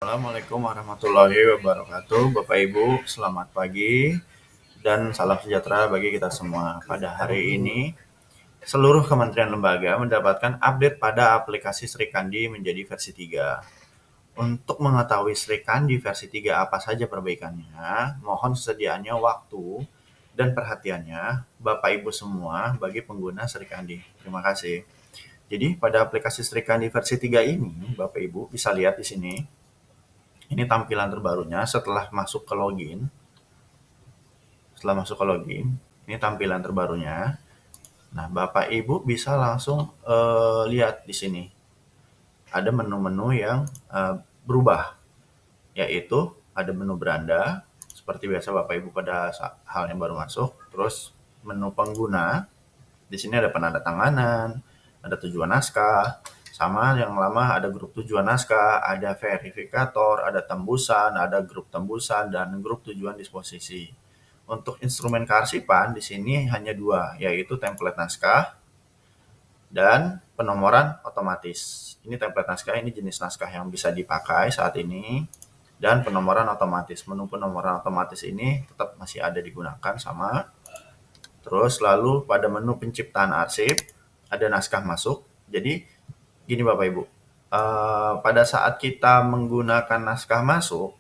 Assalamualaikum warahmatullahi wabarakatuh. Bapak Ibu, selamat pagi dan salam sejahtera bagi kita semua. Pada hari ini, seluruh kementerian lembaga mendapatkan update pada aplikasi Sri Kandi menjadi versi 3. Untuk mengetahui Sri Kandi versi 3 apa saja perbaikannya, mohon sediaannya waktu dan perhatiannya Bapak Ibu semua bagi pengguna Sri Kandi. Terima kasih. Jadi pada aplikasi Sri Kandi versi 3 ini, Bapak Ibu bisa lihat di sini. Ini tampilan terbarunya setelah masuk ke login. Ini tampilan terbarunya. Nah, Bapak Ibu bisa langsung lihat di sini. Ada menu-menu yang berubah, yaitu ada menu beranda, seperti biasa Bapak Ibu pada hal yang baru masuk. Terus menu pengguna, di sini ada penandatanganan, ada tujuan naskah, sama yang lama ada grup tujuan naskah, ada verifikator, ada tembusan, ada grup tembusan, dan grup tujuan disposisi. Untuk instrumen kearsipan di sini hanya 2, yaitu template naskah dan penomoran otomatis. Ini template naskah, ini jenis naskah yang bisa dipakai saat ini, dan penomoran otomatis. Menu penomoran otomatis ini tetap masih ada digunakan sama. Terus lalu pada menu penciptaan arsip ada naskah masuk. Jadi gini Bapak Ibu, pada saat kita menggunakan naskah masuk,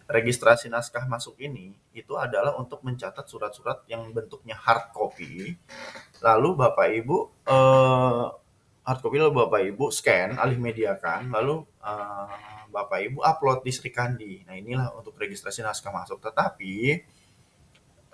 registrasi naskah masuk ini itu adalah untuk mencatat surat-surat yang bentuknya hard copy. Lalu Bapak Ibu Bapak Ibu scan, alih mediakan, lalu Bapak Ibu upload di Sri Kandi. Nah, inilah untuk registrasi naskah masuk. Tetapi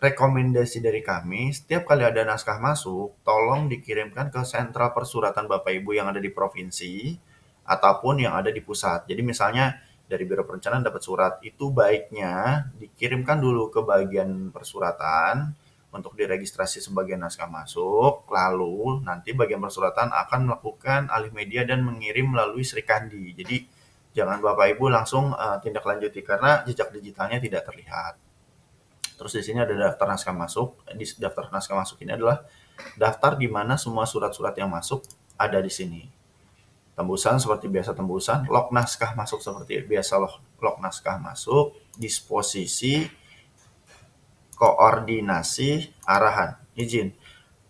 rekomendasi dari kami, setiap kali ada naskah masuk, tolong dikirimkan ke sentral persuratan Bapak Ibu yang ada di provinsi ataupun yang ada di pusat. Jadi misalnya dari Biro Perencanaan dapat surat, itu baiknya dikirimkan dulu ke bagian persuratan untuk diregistrasi sebagai naskah masuk, lalu nanti bagian persuratan akan melakukan alih media dan mengirim melalui Sri Kandi. Jadi jangan Bapak Ibu langsung tindak lanjuti karena jejak digitalnya tidak terlihat. Terus di sini ada daftar naskah masuk. Di daftar naskah masuk ini adalah daftar di mana semua surat-surat yang masuk ada di sini. Tembusan seperti biasa tembusan, log naskah masuk seperti biasa log naskah masuk, disposisi, koordinasi, arahan, izin.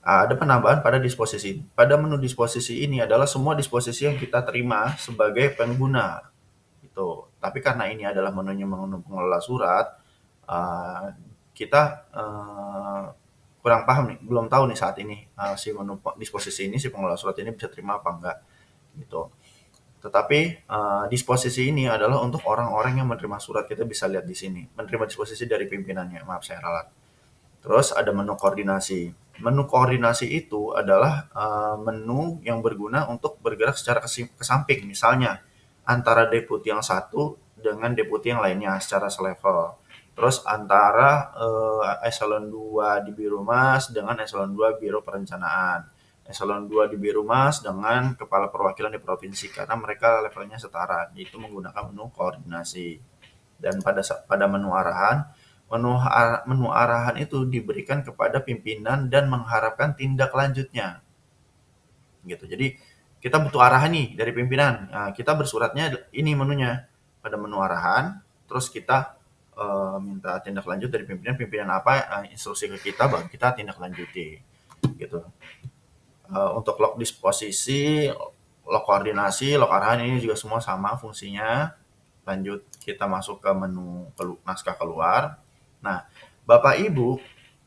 Ada penambahan pada disposisi. Pada menu disposisi ini adalah semua disposisi yang kita terima sebagai pengguna. Gitu. Tapi karena ini adalah menunya menu pengelola surat, kita kurang paham nih, belum tahu nih saat ini si menu disposisi ini, si pengelola surat ini bisa terima apa enggak gitu. Tetapi disposisi ini adalah untuk orang-orang yang menerima surat. Kita bisa lihat di sini, menerima disposisi dari pimpinannya. Maaf saya ralat. Terus ada menu koordinasi. Menu koordinasi itu adalah menu yang berguna untuk bergerak secara ke samping. Misalnya antara deputi yang satu dengan deputi yang lainnya secara selevel. Terus antara eselon 2 di Birohumas dengan eselon 2 Biro Perencanaan. Eselon 2 di Birohumas dengan kepala perwakilan di provinsi karena mereka levelnya setara. Itu menggunakan menu koordinasi. Dan pada menu arahan, menu arahan itu diberikan kepada pimpinan dan mengharapkan tindak lanjutnya. Gitu. Jadi kita butuh arahan nih dari pimpinan. Nah, kita bersuratnya ini menunya pada menu arahan, terus kita minta tindak lanjut dari pimpinan apa instruksi ke kita, baru kita tindak lanjuti. Gitu. Untuk log disposisi, log koordinasi, log arahan ini juga semua sama fungsinya. Lanjut kita masuk ke menu naskah keluar. Nah, Bapak Ibu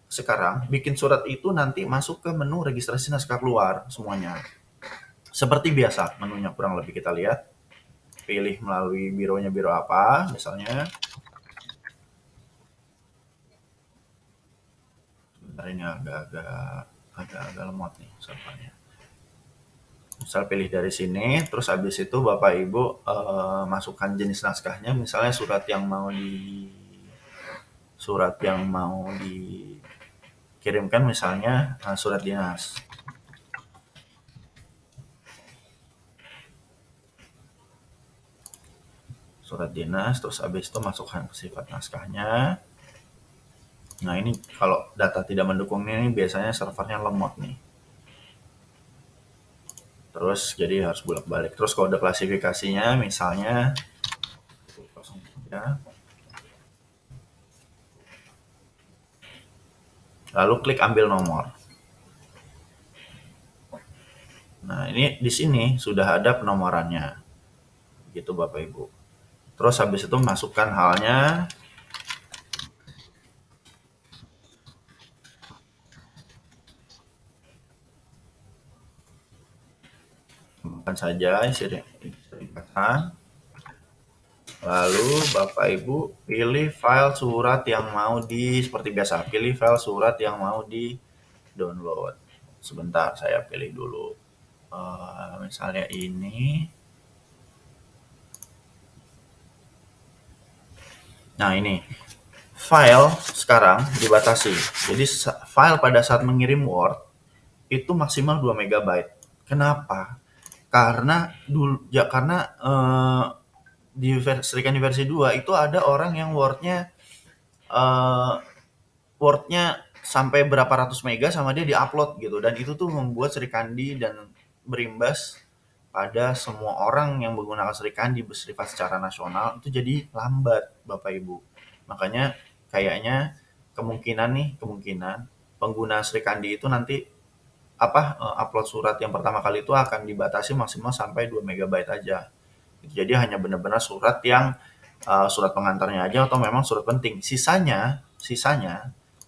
sekarang bikin surat itu nanti masuk ke menu registrasi naskah keluar semuanya. Seperti biasa menunya kurang lebih kita lihat. Pilih melalui bironya biro apa misalnya. Sebentar ini agak lemot nih servernya. Misal pilih dari sini, terus habis itu Bapak Ibu masukkan jenis naskahnya, misalnya surat yang mau dikirimkan misalnya surat dinas. Surat dinas, terus habis itu masukkan sifat naskahnya. Nah ini kalau data tidak mendukung ini biasanya servernya lemot nih. Terus jadi harus bolak-balik. Terus kode klasifikasinya misalnya kosong ya. Lalu klik ambil nomor. Nah, ini di sini sudah ada penomorannya. Gitu Bapak Ibu. Terus habis itu masukkan halnya. Tambahkan saja isi ringkasan. Lalu Bapak Ibu pilih file surat yang mau seperti biasa, pilih file surat yang mau di download. Sebentar, saya pilih dulu. Misalnya ini. Nah, ini file sekarang dibatasi. Jadi file pada saat mengirim Word itu maksimal 2 MB. Kenapa? Karena di versi 2 itu ada orang yang eh, Word-nya sampai berapa ratus mega sama dia diupload gitu, dan itu tuh membuat Sri Kandi dan berimbas pada semua orang yang menggunakan Sri Kandi bersifat secara nasional itu jadi lambat Bapak Ibu. Makanya kayaknya kemungkinan pengguna Sri Kandi itu nanti upload surat yang pertama kali itu akan dibatasi maksimal sampai 2 MB aja. Jadi hanya benar-benar surat yang surat pengantarnya aja atau memang surat penting. Sisanya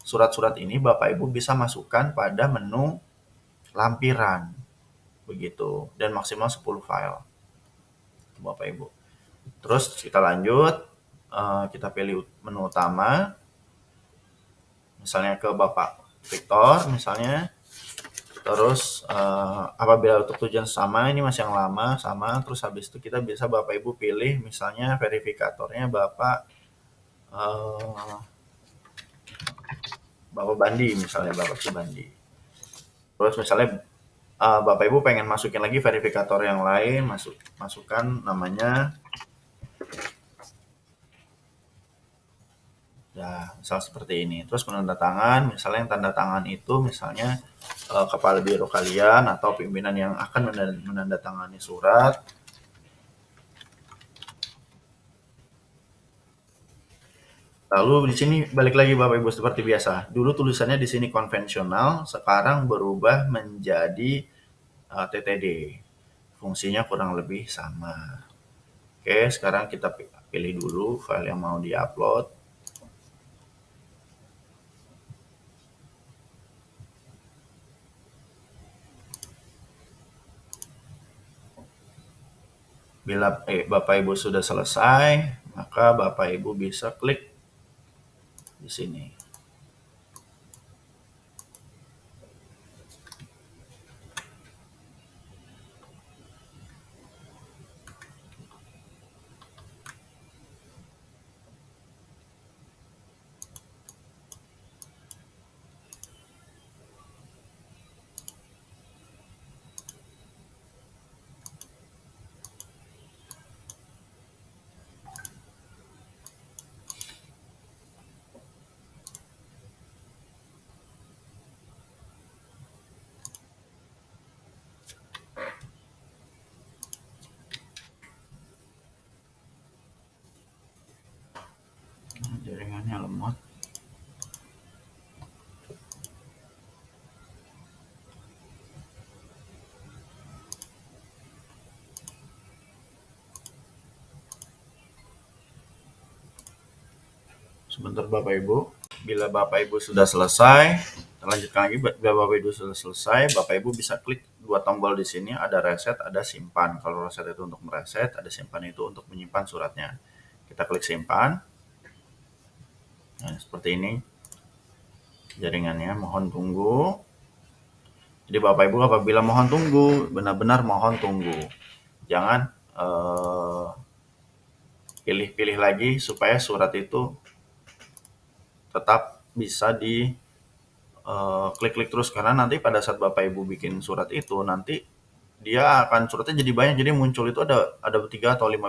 surat-surat ini Bapak Ibu bisa masukkan pada menu lampiran begitu, dan maksimal 10 file Bapak Ibu. Terus kita lanjut, kita pilih menu utama, misalnya ke Bapak Victor misalnya. Terus apabila untuk tujuan sama, ini masih yang lama sama. Terus habis itu kita bisa Bapak Ibu pilih misalnya verifikatornya Bapak Bandi misalnya, Bapak Subandi. Terus misalnya Bapak Ibu pengen masukin lagi verifikator yang lain, masukkan namanya. Ya, misal seperti ini. Terus penanda tangan, misalnya yang tanda tangan itu misalnya kepala biro kalian atau pimpinan yang akan menandatangani surat. Lalu di sini balik lagi Bapak Ibu seperti biasa. Dulu tulisannya di sini konvensional, sekarang berubah menjadi TTD. Fungsinya kurang lebih sama. Oke, sekarang kita pilih dulu file yang mau diupload. Bila Bapak Ibu sudah selesai, maka Bapak Ibu bisa klik di sini. Jaringannya lemot. Sebentar Bapak Ibu. Bila Bapak Ibu sudah selesai, kita lanjutkan lagi. Bila Bapak Ibu sudah selesai, Bapak Ibu bisa klik dua tombol di sini, ada reset, ada simpan. Kalau reset itu untuk mereset, ada simpan itu untuk menyimpan suratnya. Kita klik simpan. Nah, seperti ini jaringannya, mohon tunggu. Jadi Bapak Ibu apabila mohon tunggu, benar-benar mohon tunggu. Jangan pilih-pilih lagi supaya surat itu tetap bisa di klik-klik terus, karena nanti pada saat Bapak Ibu bikin surat itu nanti suratnya jadi banyak, jadi muncul itu ada 3 atau 5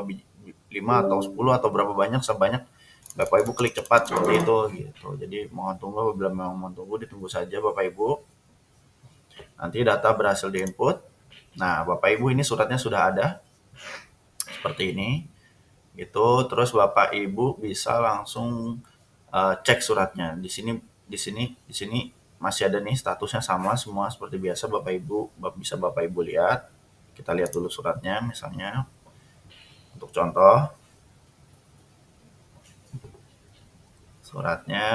atau 10 atau berapa banyak, sebanyak Bapak Ibu klik cepat seperti itu gitu. Jadi mohon tunggu, apabila memang mohon tunggu, ditunggu saja Bapak Ibu. Nanti data berhasil diinput. Nah, Bapak Ibu ini suratnya sudah ada seperti ini. Gitu, terus Bapak Ibu bisa langsung cek suratnya. Di sini masih ada nih statusnya sama semua seperti biasa Bapak Ibu bisa Bapak Ibu lihat. Kita lihat dulu suratnya misalnya untuk contoh suratnya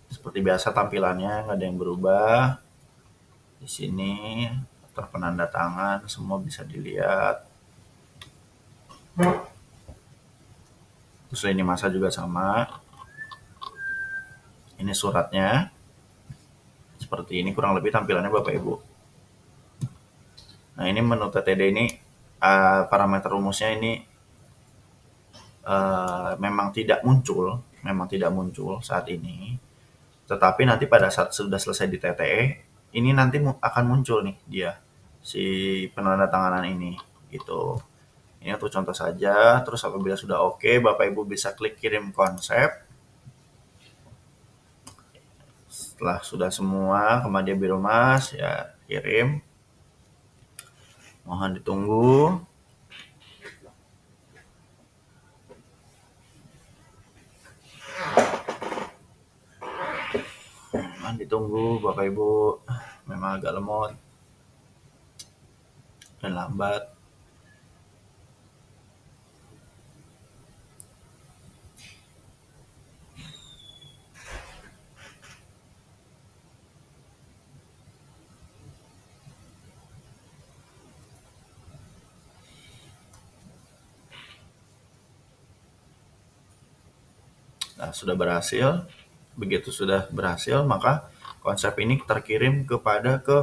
seperti biasa tampilannya nggak ada yang berubah. Di sini terpenanda tangan semua bisa dilihat. Terus lini masa juga sama. Ini suratnya. Seperti ini kurang lebih tampilannya Bapak Ibu. Nah, ini menu TTD ini parameter rumusnya ini memang tidak muncul saat ini. Tetapi nanti pada saat sudah selesai di TTE, ini nanti akan muncul nih dia si penandatanganan ini gitu. Ini untuk contoh saja. Terus apabila sudah oke, Bapak Ibu bisa klik kirim konsep. Setelah sudah semua ke media Biro Mas, ya kirim. Mohon ditunggu. Mohon ditunggu Bapak Ibu. Memang agak lemot dan lambat. Nah, sudah berhasil. Begitu sudah berhasil, maka konsep ini terkirim ke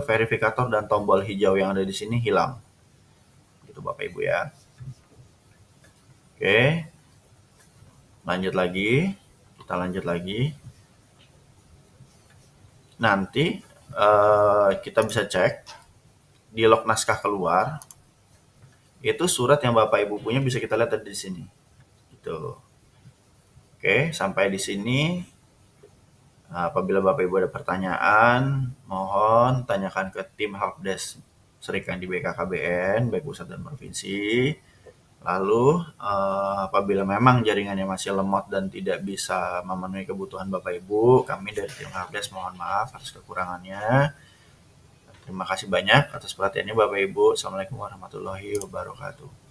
verifikator dan tombol hijau yang ada di sini hilang. Gitu Bapak Ibu ya. Oke. Lanjut lagi. Kita lanjut lagi. Nanti kita bisa cek di log naskah keluar. Itu surat yang Bapak Ibu punya bisa kita lihat di sini. Gitu. Oke, sampai di sini. Apabila Bapak Ibu ada pertanyaan, mohon tanyakan ke tim helpdesk Serikandi BKKBN, baik pusat dan provinsi. Lalu apabila memang jaringannya masih lemot dan tidak bisa memenuhi kebutuhan Bapak Ibu, kami dari tim helpdesk mohon maaf atas kekurangannya. Terima kasih banyak atas perhatiannya Bapak Ibu. Assalamualaikum warahmatullahi wabarakatuh.